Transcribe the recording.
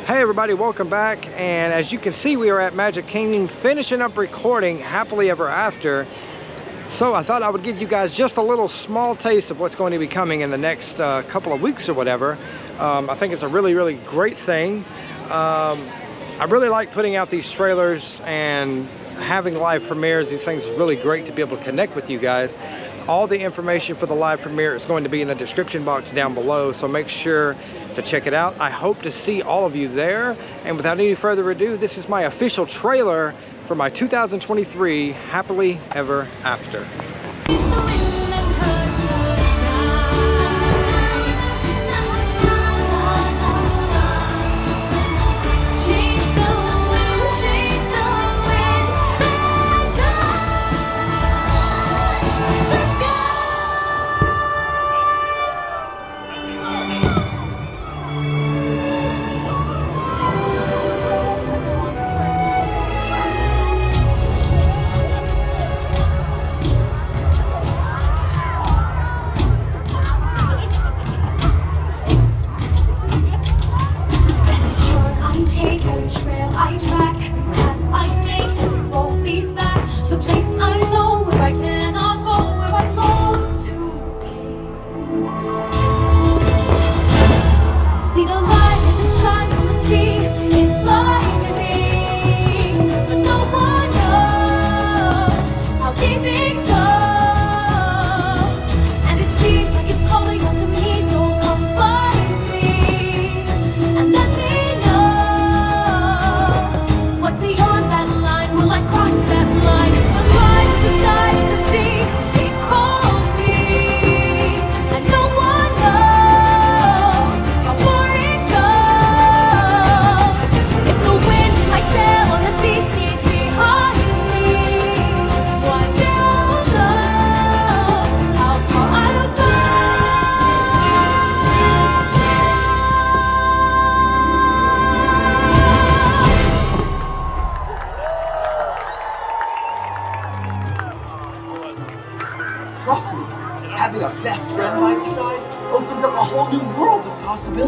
Hey everybody, welcome back. And as you can see, we are at Magic Kingdom finishing up recording Happily Ever After. So I thought I would give you guys just a little small taste of what's going to be coming in the next couple of weeks or whatever. I think it's a really great thing. I really like putting out these trailers and having live premieres. These things is really great to be able to connect with you guys. All the information for the live premiere is going to be in the description box down below, so make sure to check it out. I hope to see all of you there. And without any further ado, this is my official trailer for my 2023 Happily Ever After. Trust me, having a best friend by your side opens up a whole new world of possibilities.